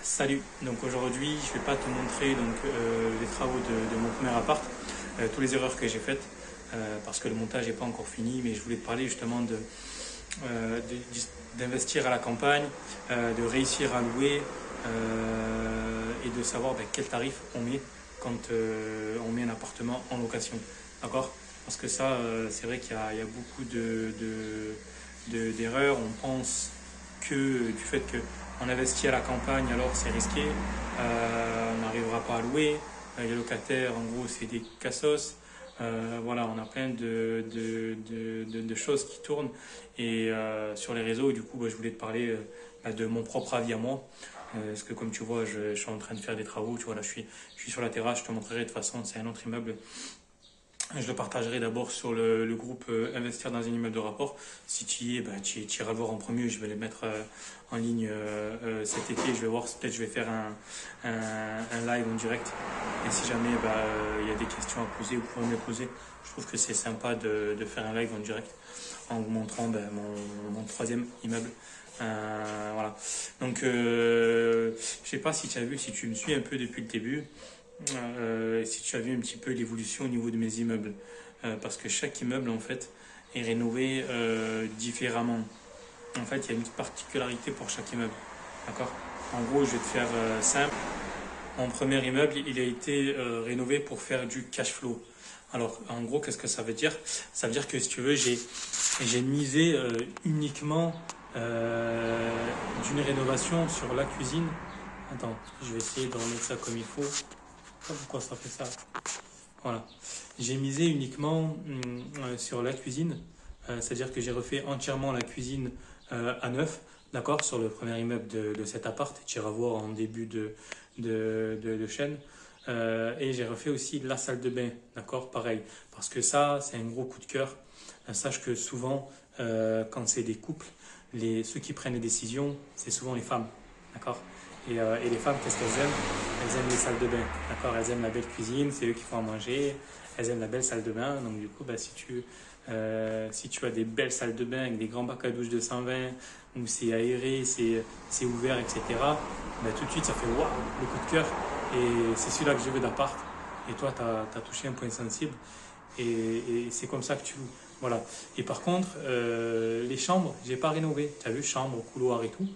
Salut, donc aujourd'hui je vais pas te montrer les travaux de mon premier appart, toutes les erreurs que j'ai faites, parce que le montage n'est pas encore fini, mais je voulais te parler justement d'investir à la campagne, de réussir à louer et de savoir quel tarif on met quand on met un appartement en location. D'accord? Parce que ça, c'est vrai qu'il y a beaucoup d'erreurs. On pense que du fait qu'on investit à la campagne, alors c'est risqué, on n'arrivera pas à louer, les locataires, en gros, c'est des cassos. Voilà, on a plein de choses qui tournent et sur les réseaux. Du coup, je voulais te parler de mon propre avis à moi. Parce que comme tu vois, je suis en train de faire des travaux. Tu vois, là, je suis sur la terrasse. Je te montrerai de toute façon. C'est un autre immeuble. Je le partagerai d'abord sur le groupe Investir dans un immeuble de rapport. Si tu y es, tu iras le voir en premier. Je vais les mettre en ligne cet été. Je vais voir, peut-être je vais faire un live en direct. Et si jamais il y a des questions à poser, vous pouvez me les poser. Je trouve que c'est sympa de faire un live en direct en vous montrant mon troisième immeuble. Voilà. Donc, je sais pas si tu as vu, si tu me suis un peu depuis le début. Si tu as vu un petit peu l'évolution au niveau de mes immeubles. Parce que chaque immeuble, en fait, est rénové différemment. En fait, il y a une particularité pour chaque immeuble. D'accord? En gros, je vais te faire simple. Mon premier immeuble, il a été rénové pour faire du cash flow. Alors, en gros, qu'est-ce que ça veut dire? Ça veut dire que, si tu veux, j'ai misé uniquement d'une rénovation sur la cuisine. Attends, je vais essayer de remettre ça comme il faut. Pourquoi ça fait ça? Voilà. J'ai misé uniquement sur la cuisine, c'est-à-dire que j'ai refait entièrement la cuisine à neuf, d'accord, sur le premier immeuble de cet appart, tu iras voir en début de chaîne. Et j'ai refait aussi la salle de bain, d'accord, pareil, parce que ça, c'est un gros coup de cœur. Sache que souvent, quand c'est des couples, ceux qui prennent les décisions, c'est souvent les femmes, d'accord? Et les femmes, qu'est-ce qu'elles aiment? Elles aiment les salles de bain, d'accord? Elles aiment la belle cuisine, c'est eux qui font à manger, elles aiment la belle salle de bain. Donc du coup, si tu as des belles salles de bain avec des grands bacs à douche de 120, où c'est aéré, c'est ouvert, etc., tout de suite, ça fait waouh, le coup de cœur. Et c'est celui-là que je veux d'appart. Et toi, tu as touché un point sensible. Et c'est comme ça que tu loues. Voilà. Et par contre, les chambres, j'ai pas rénové. Tu as vu, chambre, couloir et tout.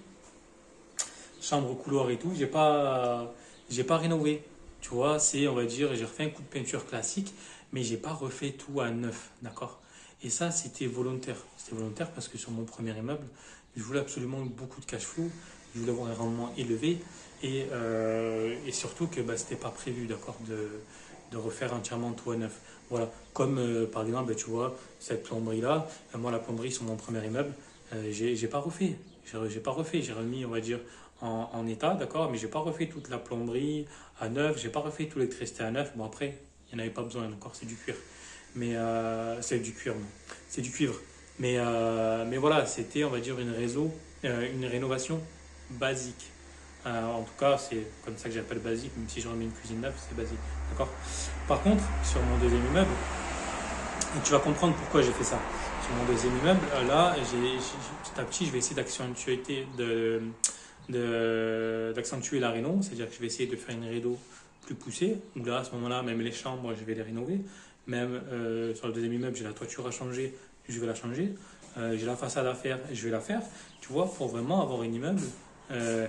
Chambre, couloir et tout, j'ai pas rénové. Tu vois, on va dire, j'ai refait un coup de peinture classique, mais j'ai pas refait tout à neuf, d'accord? Et ça, c'était volontaire. C'était volontaire parce que sur mon premier immeuble, je voulais absolument beaucoup de cash flow, je voulais avoir un rendement élevé et surtout que c'était pas prévu, d'accord, de refaire entièrement tout à neuf. Voilà, comme par exemple, tu vois, cette plomberie-là, moi la plomberie sur mon premier immeuble, j'ai pas refait. J'ai pas refait, j'ai remis, on va dire, en état, d'accord, mais j'ai pas refait toute la plomberie à neuf, j'ai pas refait tout l'électricité à neuf. Bon, après, il n'y en avait pas besoin, encore, c'est du cuir. Mais c'est du cuir, non. C'est du cuivre. Mais voilà, c'était, on va dire, une rénovation basique. En tout cas, c'est comme ça que j'appelle basique, même si je remets une cuisine neuve, c'est basique. D'accord? Par contre, sur mon deuxième immeuble, et tu vas comprendre pourquoi j'ai fait ça. Sur mon deuxième immeuble, là, petit à petit, je vais essayer d'accentuer la réno, c'est-à-dire que je vais essayer de faire une réno plus poussée, où là, à ce moment-là, même les chambres, je vais les rénover. Même sur le deuxième immeuble, j'ai la toiture à changer, je vais la changer. J'ai la façade à faire, je vais la faire. Tu vois, pour vraiment avoir un immeuble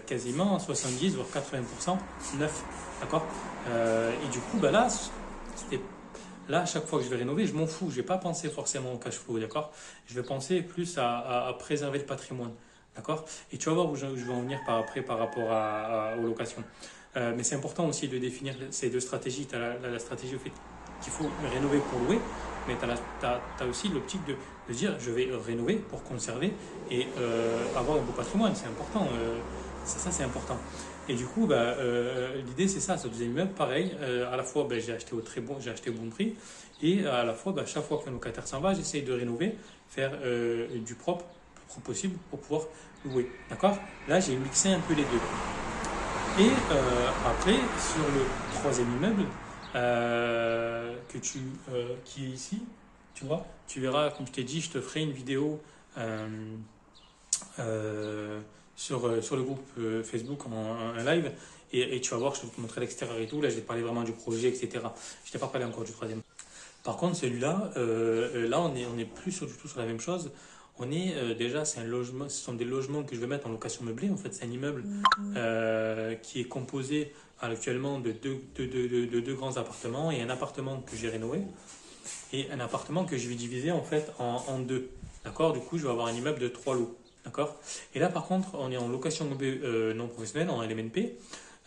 quasiment 70 voire 80% neuf. D'accord? Et du coup, là, à chaque fois que je vais rénover, je m'en fous. Je ne vais pas penser forcément au cash flow, d'accord? Je vais penser plus à préserver le patrimoine, d'accord? Et tu vas voir où je vais en venir par rapport aux locations. Mais c'est important aussi de définir ces deux stratégies. Tu as la stratégie au fait qu'il faut rénover pour louer, mais tu as aussi l'optique de dire je vais rénover pour conserver et avoir un beau patrimoine. C'est important. Ça, c'est important. Et du coup, l'idée c'est ça, ce deuxième immeuble, pareil, à la fois j'ai acheté au bon prix, et à la fois, chaque fois qu'un locataire s'en va, j'essaye de rénover, faire du propre, le plus propre possible pour pouvoir louer. D'accord? Là, j'ai mixé un peu les deux. Et après, sur le troisième immeuble, qui est ici, tu vois, tu verras, comme je t'ai dit, je te ferai une vidéo euh, sur le groupe Facebook en live et tu vas voir, je vais te montrer l'extérieur et tout. Là, je vais te parler vraiment du projet, etc. Je t'ai pas parlé encore du troisième. Par contre, celui-là, là, on est plus du tout sur la même chose. On est déjà, c'est un logement, ce sont des logements que je vais mettre en location meublée. En fait, c'est un immeuble qui est composé actuellement de deux grands appartements et un appartement que j'ai rénové et un appartement que je vais diviser en fait en deux. D'accord? Du coup, je vais avoir un immeuble de 3 lots. D'accord? Et là, par contre, on est en location meublée non professionnelle, en LMNP.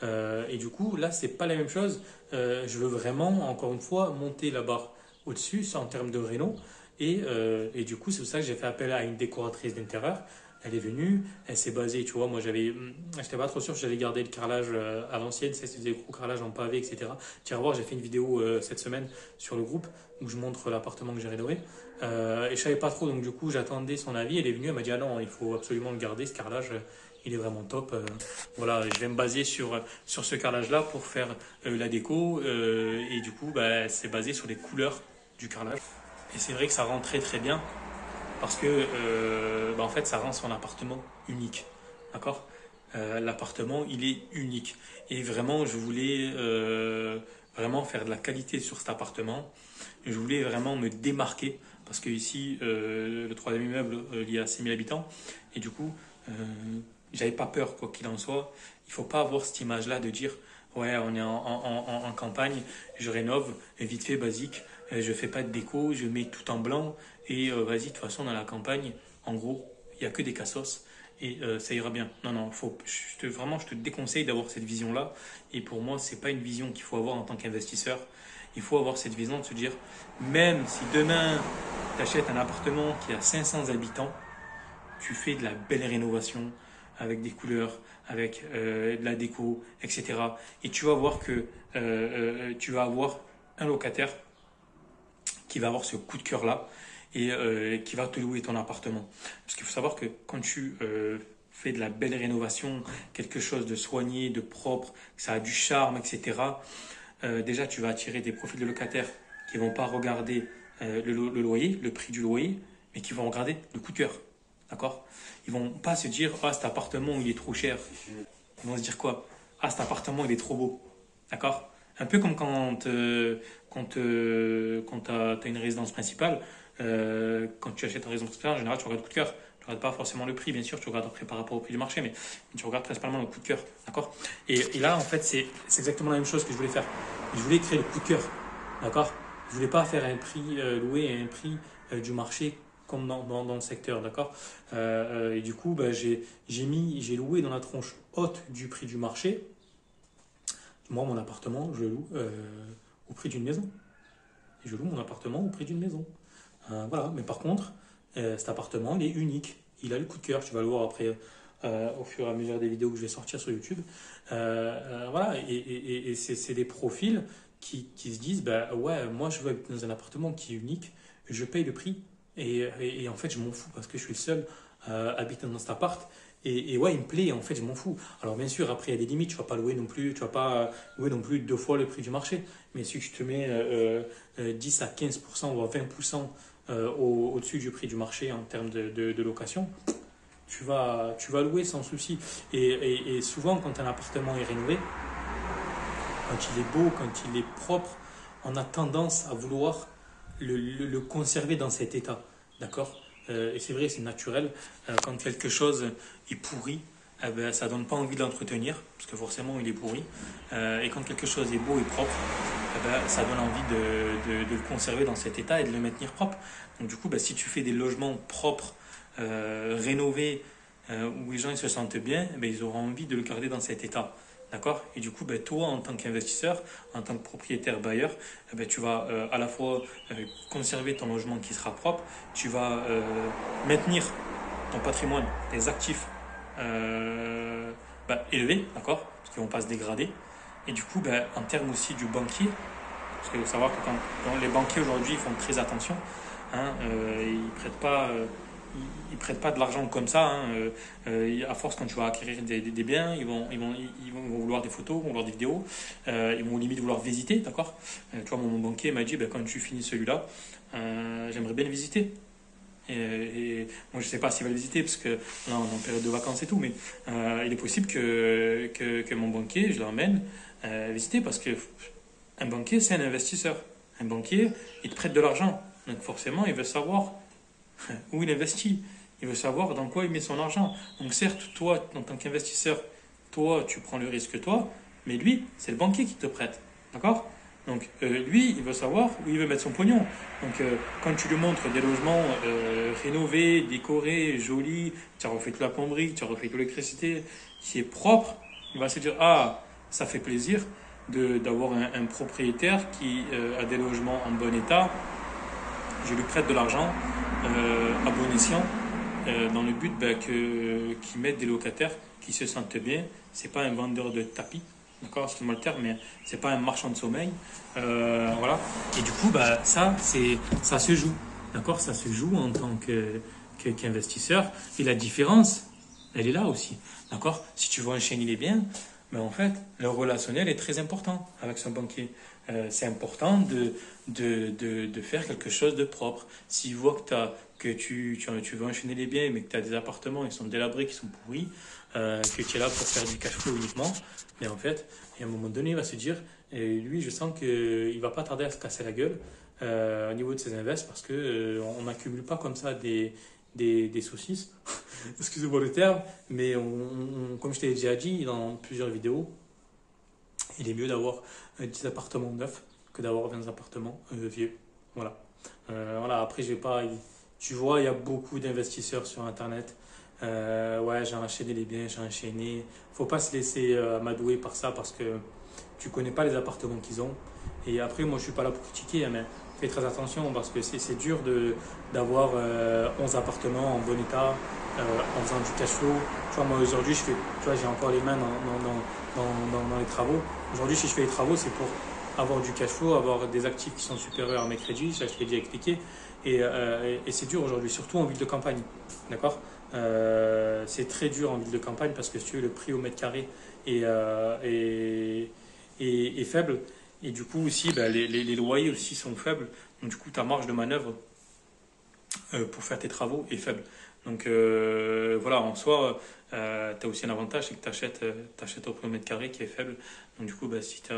Et du coup, là, c'est pas la même chose. Je veux vraiment, encore une fois, monter la barre au-dessus, ça en termes de réno. Et du coup, c'est pour ça que j'ai fait appel à une décoratrice d'intérieur. Elle est venue, elle s'est basée, tu vois, moi j'étais pas trop sûr, j'allais garder le carrelage à l'ancienne, c'est des gros carrelages en pavé, etc. Tu vas voir, j'ai fait une vidéo cette semaine sur le groupe où je montre l'appartement que j'ai rénové. Et je savais pas trop, donc du coup j'attendais son avis, elle est venue, elle m'a dit ah non, il faut absolument le garder, ce carrelage, il est vraiment top. Voilà, je vais me baser sur ce carrelage-là pour faire la déco, et du coup bah, c'est basé sur les couleurs du carrelage. Et c'est vrai que ça rend très très bien parce que bah, en fait ça rend son appartement unique. D'accord? L'appartement il est unique. Et vraiment je voulais vraiment faire de la qualité sur cet appartement. Je voulais vraiment me démarquer parce que ici le troisième immeuble il y a 6000 habitants et du coup euh, j'avais pas peur quoi qu'il en soit. Il faut pas avoir cette image là de dire ouais on est en campagne, je rénove vite fait basique, je fais pas de déco, je mets tout en blanc et vas-y de toute façon dans la campagne en gros il y a que des cassos et ça ira bien. Non non, vraiment je te déconseille d'avoir cette vision là et pour moi c'est pas une vision qu'il faut avoir en tant qu'investisseur. Il faut avoir cette vision de se dire, même si demain tu achètes un appartement qui a 500 habitants, tu fais de la belle rénovation avec des couleurs, avec de la déco, etc. Et tu vas voir que tu vas avoir un locataire qui va avoir ce coup de cœur-là et qui va te louer ton appartement. Parce qu'il faut savoir que quand tu fais de la belle rénovation, quelque chose de soigné, de propre, que ça a du charme, etc., déjà, tu vas attirer des profils de locataires qui vont pas regarder le loyer, le prix du loyer, mais qui vont regarder le coup de cœur. D'accord? Ils vont pas se dire, ah, cet appartement, il est trop cher. Ils vont se dire quoi? Ah, cet appartement, il est trop beau. D'accord? Un peu comme quand tu as une résidence principale, quand tu achètes une résidence principale, en général, tu regardes le coup de cœur. Tu regardes pas forcément le prix, bien sûr, tu regardes après par rapport au prix du marché, mais tu regardes principalement le coup de cœur. D'accord? Et là, en fait, c'est exactement la même chose que je voulais faire. Je voulais créer le coup de cœur. D'accord? Je voulais pas faire un prix loué à un prix du marché comme dans le secteur. D'accord? Et du coup, bah, j'ai loué dans la tranche haute du prix du marché. Moi, mon appartement, je le loue au prix d'une maison. Et je loue mon appartement au prix d'une maison. Voilà. Mais par contre, cet appartement, il est unique. Il a le coup de cœur. Tu vas le voir après au fur et à mesure des vidéos que je vais sortir sur YouTube. Voilà. Et c'est des profils qui se disent bah, ouais, moi, je veux habiter dans un appartement qui est unique. Je paye le prix. Et en fait, je m'en fous parce que je suis le seul habitant dans cet appart. Et ouais, il me plaît, en fait, je m'en fous. Alors, bien sûr, après, il y a des limites. Tu vas pas louer non plus, tu vas pas louer non plus 2 fois le prix du marché. Mais si je te mets 10 à 15%, voire 20% au-dessus du prix du marché en termes de location, tu vas louer sans souci. Et souvent, quand un appartement est rénové, quand il est beau, quand il est propre, on a tendance à vouloir le conserver dans cet état. D'accord? Et c'est vrai, c'est naturel. Quand quelque chose est pourri, eh ben, ça ne donne pas envie de l'entretenir, parce que forcément il est pourri. Et quand quelque chose est beau et propre, eh ben, ça donne envie de le conserver dans cet état et de le maintenir propre. Donc du coup, bah, si tu fais des logements propres, rénovés, où les gens ils se sentent bien, eh ben, ils auront envie de le garder dans cet état. D'accord? Et du coup, ben, toi, en tant qu'investisseur, en tant que propriétaire bailleur, ben, tu vas à la fois conserver ton logement qui sera propre, tu vas maintenir ton patrimoine, tes actifs ben, élevés, d'accord? Parce qu'ils ne vont pas se dégrader. Et du coup, ben, en termes aussi du banquier, parce qu'il faut savoir que quand les banquiers aujourd'hui ils font très attention, hein, ils prêtent pas de l'argent comme ça. Hein. À force, quand tu vas acquérir des biens, ils vont vouloir des photos, ils vont vouloir des vidéos, ils vont limite vouloir visiter, d'accord? Tu vois, mon banquier m'a dit, ben, quand tu finis celui-là, j'aimerais bien le visiter. Moi, je sais pas s'il va le visiter parce que là, on est en période de vacances et tout, mais il est possible que mon banquier, je l'emmène visiter parce que un banquier, c'est un investisseur. Un banquier, il te prête de l'argent. Donc forcément, il veut savoir où il investit. Il veut savoir dans quoi il met son argent. Donc certes, toi, en tant qu'investisseur, toi, tu prends le risque toi, mais lui, c'est le banquier qui te prête. D'accord? Donc lui, il veut savoir où il veut mettre son pognon. Donc quand tu lui montres des logements rénovés, décorés, jolis, tu as refait toute la plomberie, tu as refait toute l'électricité, qui est propre, il va se dire, ah, ça fait plaisir d'avoir un propriétaire qui a des logements en bon état. Je lui prête de l'argent à bon escient dans le but qu'il mette des locataires qui se sentent bien. C'est pas un vendeur de tapis, d'accord, excuse-moi le terme, mais c'est pas un marchand de sommeil. Voilà. Et du coup, ça se joue, d'accord, ça se joue en tant qu'investisseur. Et la différence, elle est là aussi, d'accord. Si tu veux enchaîner les biens, mais en fait, le relationnel est très important avec son banquier. C'est important de faire quelque chose de propre. S'il voit que tu veux enchaîner les biens, mais que tu as des appartements qui sont délabrés, qui sont pourris, que tu es là pour faire du cash flow uniquement, mais en fait, à un moment donné, il va se dire, et lui, je sens qu'il ne va pas tarder à se casser la gueule au niveau de ses invests parce qu'on n'accumule pas comme ça des saucisses, excusez-moi le terme, mais comme je t'ai déjà dit dans plusieurs vidéos, il est mieux d'avoir 10 appartements neufs que d'avoir 20 appartements vieux. Voilà. Voilà. Après, je vais pas. Tu vois, il y a beaucoup d'investisseurs sur Internet. Ouais, j'ai enchaîné les biens, j'ai enchaîné. Faut pas se laisser amadouer par ça parce que tu connais pas les appartements qu'ils ont. Et après, moi, je suis pas là pour critiquer, hein, mais fais très attention parce que c'est dur d'avoir 11 appartements en bon état en faisant du cash flow. Tu vois, moi, aujourd'hui, j'ai encore les mains dans les travaux. Aujourd'hui, si je fais les travaux, c'est pour avoir du cash flow, avoir des actifs qui sont supérieurs à mes crédits, ça je l'ai déjà expliqué. Et c'est dur aujourd'hui, surtout en ville de campagne. D'accord. C'est très dur en ville de campagne parce que si tu veux, le prix au mètre carré est faible. Et du coup, aussi, les loyers aussi sont faibles. Donc, du coup, ta marge de manœuvre pour faire tes travaux est faible. Donc voilà, en soi, tu as aussi un avantage, c'est que tu achètes au prix au mètre carré qui est faible. Donc du coup, si tu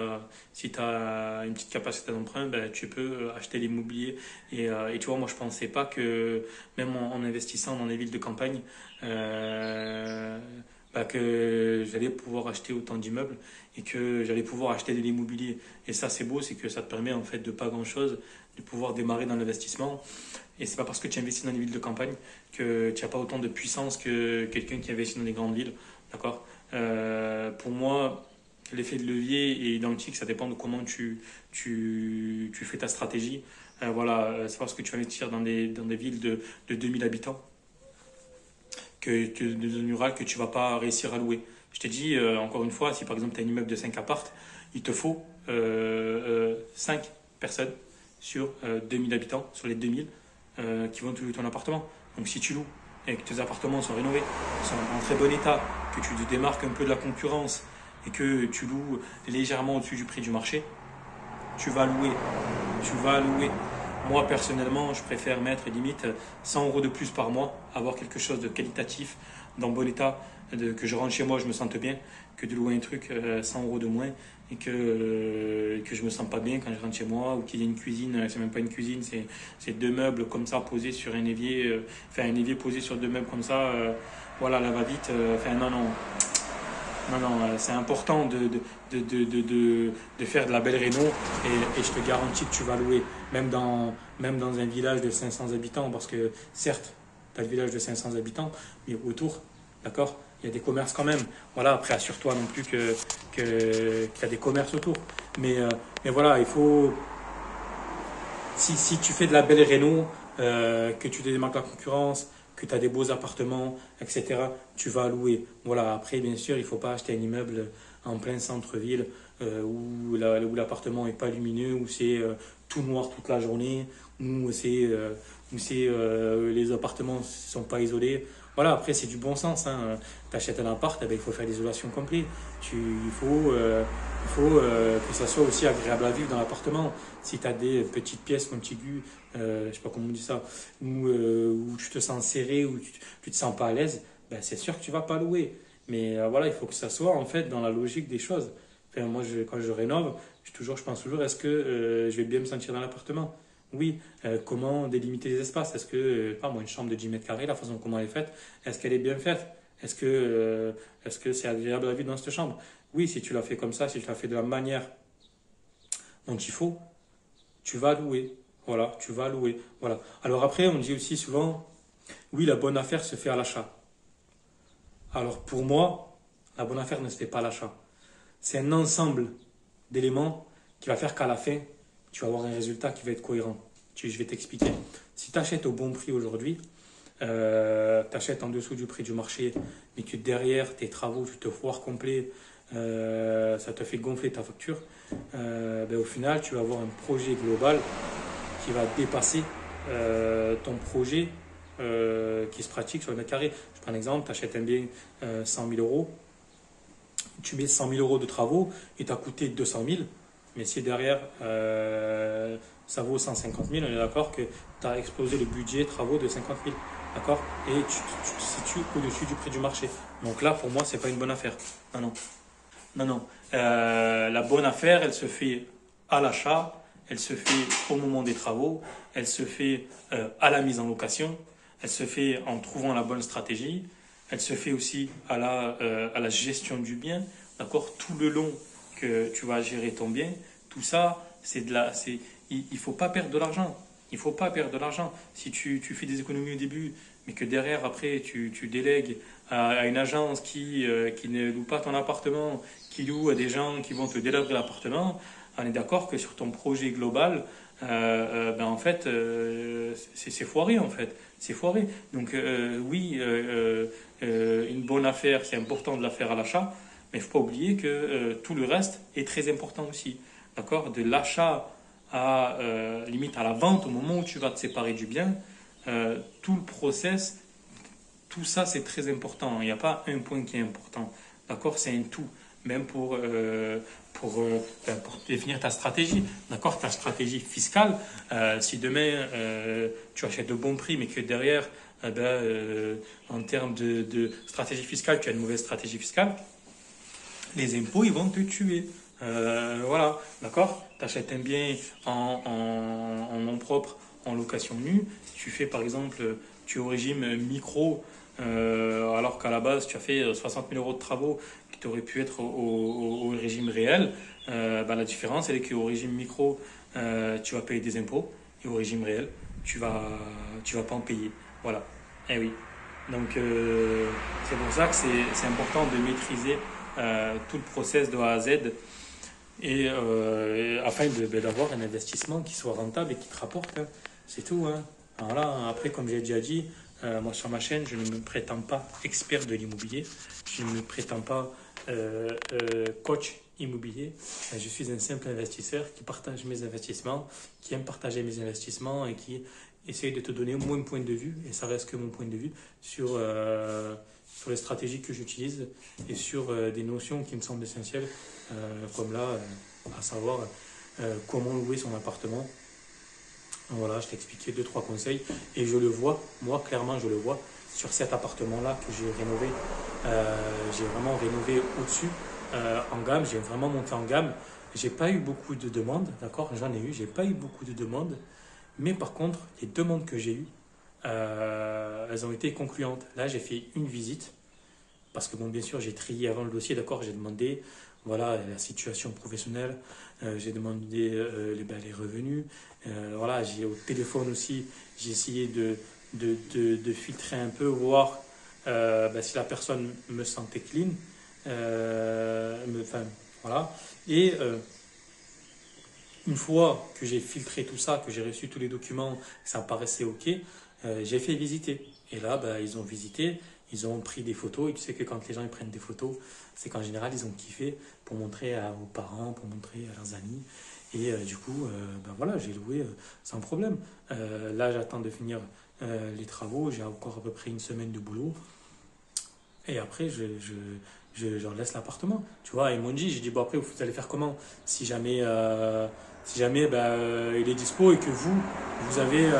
as une petite capacité d'emprunt, tu peux acheter l'immobilier. Et tu vois, moi je pensais pas que, même en investissant dans les villes de campagne, que j'allais pouvoir acheter autant d'immeubles et que j'allais pouvoir acheter de l'immobilier. Et ça, c'est beau, c'est que ça te permet en fait de pas grand-chose, de pouvoir démarrer dans l'investissement. Et c'est pas parce que tu investis dans les villes de campagne que tu n'as pas autant de puissance que quelqu'un qui investit dans les grandes villes. D'accord. Pour moi, l'effet de levier est identique, ça dépend de comment tu fais ta stratégie. Voilà, c'est parce que tu vas investir dans des villes de 2000 habitants de zone rurale que tu vas pas réussir à louer. Je t'ai dit, encore une fois, si par exemple tu as un immeuble de 5 appartes, il te faut 5 personnes sur 2000 habitants, sur les 2000, qui vont te louer ton appartement. Donc si tu loues et que tes appartements sont rénovés, sont en très bon état, que tu te démarques un peu de la concurrence et que tu loues légèrement au-dessus du prix du marché, tu vas louer. Tu vas louer. Moi, personnellement, je préfère mettre limite 100 euros de plus par mois, avoir quelque chose de qualitatif, dans bon état, que je rentre chez moi, je me sente bien, que de louer un truc 100 euros de moins et que je me sens pas bien quand je rentre chez moi, ou qu'il y ait une cuisine, c'est même pas une cuisine, c'est deux meubles comme ça posés sur un évier, un évier posé sur deux meubles comme ça, voilà, la va-vite, non, c'est important de faire de la belle réno et je te garantis que tu vas louer, même dans un village de 500 habitants, parce que certes, tu as le village de 500 habitants, mais autour, d'accord, il y a des commerces quand même. Voilà, après, assure-toi non plus qu'il y a des commerces autour. Mais voilà, il faut. Si tu fais de la belle réno, que tu te démarques de la concurrence, que tu as des beaux appartements, etc., tu vas louer. Voilà, après, bien sûr, il ne faut pas acheter un immeuble en plein centre-ville où l'appartement n'est pas lumineux, où c'est tout noir toute la journée, où les appartements ne sont pas isolés. Voilà, après, c'est du bon sens. Hein. Tu achètes un appart, eh ben, il faut faire l'isolation complète. Il faut que ça soit aussi agréable à vivre dans l'appartement. Si tu as des petites pièces contiguës, je sais pas comment on dit ça, où tu te sens serré, où tu te sens pas à l'aise, ben, c'est sûr que tu vas pas louer. Mais voilà, il faut que ça soit en fait dans la logique des choses. Enfin, moi, quand je rénove, je pense toujours, est-ce que je vais bien me sentir dans l'appartement? Oui. Comment délimiter les espaces? Est-ce que, pas moi, une chambre de 10 mètres carrés, la façon comment elle est faite, est-ce qu'elle est bien faite? Est-ce que c'est agréable à vivre dans cette chambre? Oui, si tu l'as fait comme ça, si tu l'as fait de la manière dont il faut, tu vas louer. Voilà, tu vas louer. Voilà. Alors après, on dit aussi souvent, oui, la bonne affaire se fait à l'achat. Alors pour moi, la bonne affaire ne se fait pas à l'achat. C'est un ensemble d'éléments qui va faire qu'à la fin, tu vas avoir un résultat qui va être cohérent. Je vais t'expliquer. Si tu achètes au bon prix aujourd'hui, tu achètes en dessous du prix du marché, mais que derrière tes travaux, tu te foires complet, ça te fait gonfler ta facture, ben, au final, tu vas avoir un projet global qui va dépasser ton projet qui se pratique sur le mètre carré. Je prends un exemple, tu achètes un bien 100 000 euros, tu mets 100 000 euros de travaux et tu as coûté 200 000, mais si derrière ça vaut 150 000, on est d'accord que tu as explosé le budget travaux de 50 000, d'accord? Et tu te situes au-dessus du prix du marché. Donc là, pour moi, c'est pas une bonne affaire. Non, non. Non, non. La bonne affaire, elle se fait à l'achat, elle se fait au moment des travaux, elle se fait à la mise en location, elle se fait en trouvant la bonne stratégie, elle se fait aussi à la gestion du bien, d'accord? Tout le long que tu vas gérer ton bien, tout ça, il faut pas perdre de l'argent. Il faut pas perdre de l'argent. Si tu fais des économies au début, mais que derrière, après, tu délègues à une agence qui ne loue pas ton appartement, qui loue à des gens qui vont te délivrer l'appartement, on est d'accord que sur ton projet global, ben en fait, c'est foiré en fait. C'est foiré. Donc oui, une bonne affaire, c'est important de la faire à l'achat, mais il ne faut pas oublier que tout le reste est très important aussi. D'accord? De l'achat à limite à la vente, au moment où tu vas te séparer du bien, tout le process, tout ça c'est très important. Il n'y a pas un point qui est important. D'accord? C'est un tout. Même pour définir ta stratégie. D'accord? Ta stratégie fiscale, si demain tu achètes de bons prix, mais que derrière, en termes de stratégie fiscale, tu as une mauvaise stratégie fiscale, les impôts, ils vont te tuer. Voilà, d'accord? Tu achètes un bien en nom propre, en location nue. Si tu fais, par exemple, tu es au régime micro, alors qu'à la base, tu as fait 60 000 euros de travaux qui t'auraient pu être au régime réel, la différence, elle est qu'au régime micro, tu vas payer des impôts, et au régime réel, tu vas pas en payer. Voilà. Eh oui. Donc, c'est pour ça que c'est important de maîtriser tout le process de A à Z et afin d'avoir un investissement qui soit rentable et qui te rapporte. Hein. C'est tout. Hein. Alors là, après, comme j'ai déjà dit, moi sur ma chaîne, je ne me prétends pas expert de l'immobilier. Je ne me prétends pas coach immobilier. Je suis un simple investisseur qui partage mes investissements, qui aime partager mes investissements et qui essaye de te donner mon point de vue, et ça reste que mon point de vue, sur les stratégies que j'utilise et sur des notions qui me semblent essentielles, comme là, à savoir comment louer son appartement. Voilà, je t'ai expliqué deux, trois conseils et je le vois, moi clairement je le vois sur cet appartement-là que j'ai rénové. J'ai vraiment rénové au-dessus, en gamme, j'ai vraiment monté en gamme. J'ai pas eu beaucoup de demandes, d'accord, j'en ai eu, j'ai pas eu beaucoup de demandes, mais par contre, les demandes que j'ai eues, elles ont été concluantes. Là, j'ai fait une visite parce que, bon, bien sûr, j'ai trié avant le dossier, d'accord, j'ai demandé voilà, la situation professionnelle, j'ai demandé les revenus, voilà, j'ai au téléphone aussi, j'ai essayé de filtrer un peu, voir si la personne me sentait clean, enfin, voilà, et une fois que j'ai filtré tout ça, que j'ai reçu tous les documents, ça me paraissait OK, j'ai fait visiter. Et là, ils ont visité, ils ont pris des photos. Et tu sais que quand les gens ils prennent des photos, c'est qu'en général, ils ont kiffé pour montrer aux parents, pour montrer à leurs amis. Et du coup, voilà, j'ai loué sans problème. Là, j'attends de finir les travaux. J'ai encore à peu près une semaine de boulot. Et après, je leur laisse l'appartement. Tu vois, et Monji, j'ai dit, bon, après, vous allez faire comment? Si jamais il est dispo et que vous avez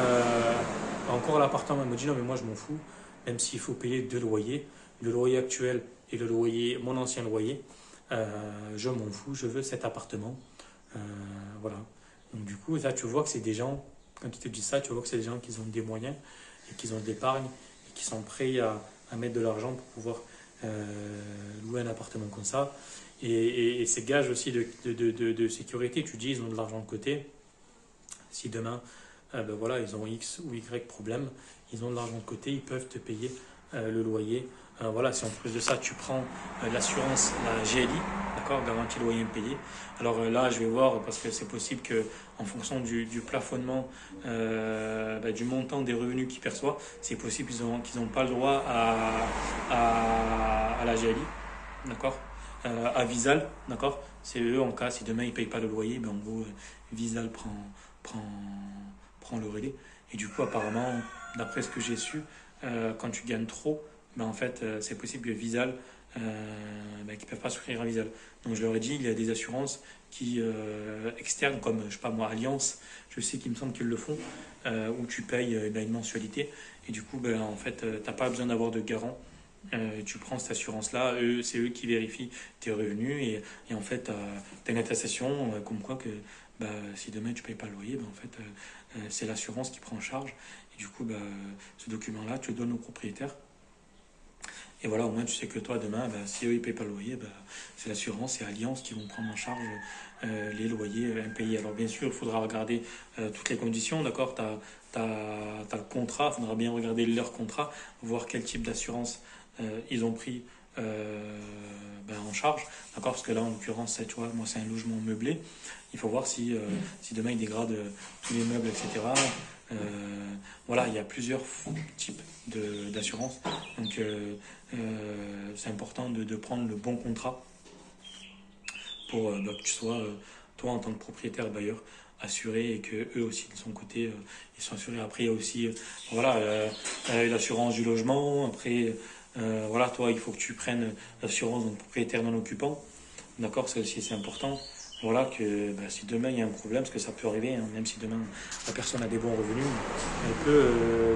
encore l'appartement. Il me dit, non, mais moi, je m'en fous. Même s'il faut payer deux loyers, le loyer actuel et mon ancien loyer, je m'en fous, je veux cet appartement. Euh, voilà. Donc, du coup, là, tu vois que c'est des gens, quand ils te disent ça, tu vois que c'est des gens qui ont des moyens et qui ont de l'épargne et qui sont prêts à mettre de l'argent pour pouvoir louer un appartement comme ça. Et c'est gage aussi de sécurité. Tu dis, ils ont de l'argent de côté. Si demain, voilà, ils ont X ou Y problème, ils ont de l'argent de côté, ils peuvent te payer le loyer. Voilà, si en plus de ça, tu prends l'assurance, la GLI, d'accord, garantie loyer impayé. Alors là, je vais voir parce que c'est possible que, en fonction du plafonnement, du montant des revenus qu'ils perçoivent, c'est possible qu'ils n'ont pas le droit à la GLI, d'accord, à Visal, d'accord. C'est eux, en cas, si demain ils ne payent pas le loyer, en gros, Visal prend, prend le relais. Et du coup, apparemment, d'après ce que j'ai su, quand tu gagnes trop, en fait, c'est possible que Visal, qu'ils ne peuvent pas souscrire à Visal. Donc je leur ai dit, il y a des assurances externes, comme, je sais pas moi, Alliance, je sais qu'il me semble qu'ils le font, où tu payes une mensualité. Et du coup, en fait, tu n'as pas besoin d'avoir de garant. Tu prends cette assurance-là, c'est eux qui vérifient tes revenus et en fait, tu as une attestation comme quoi que si demain tu ne payes pas le loyer, en fait, c'est l'assurance qui prend en charge. Et du coup, ce document-là, tu le donnes au propriétaire. Et voilà, au moins tu sais que toi, demain, si eux ils ne payent pas le loyer, c'est l'assurance et Alliance qui vont prendre en charge les loyers impayés. Alors bien sûr, il faudra regarder toutes les conditions, d'accord. Tu as le contrat, il faudra bien regarder leur contrat, voir quel type d'assurance ils ont pris en charge, d'accord. Parce que là, en l'occurrence, tu vois, moi c'est un logement meublé. Il faut voir si demain ils dégradent tous les meubles, etc. Euh, voilà, il y a plusieurs types d'assurance. Donc, c'est important de prendre le bon contrat pour que tu sois, toi, en tant que propriétaire bailleur, assuré et que eux aussi, de son côté, ils sont assurés. Après, il y a aussi l'assurance du logement. Après, voilà, toi, il faut que tu prennes l'assurance de propriétaire non occupant. D'accord, ça aussi, c'est important. Voilà, que si demain il y a un problème, parce que ça peut arriver, hein, même si demain la personne a des bons revenus, elle peut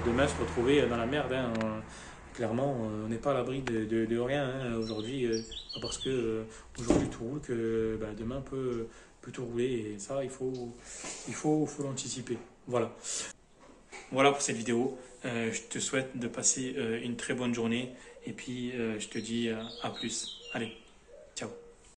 demain se retrouver dans la merde. Hein. Clairement, on n'est pas à l'abri de rien hein, aujourd'hui, pas parce que aujourd'hui tout roule que demain peut tout rouler. Et ça, il faut l'anticiper. Voilà. Voilà pour cette vidéo. Je te souhaite de passer une très bonne journée et puis je te dis à plus. Allez.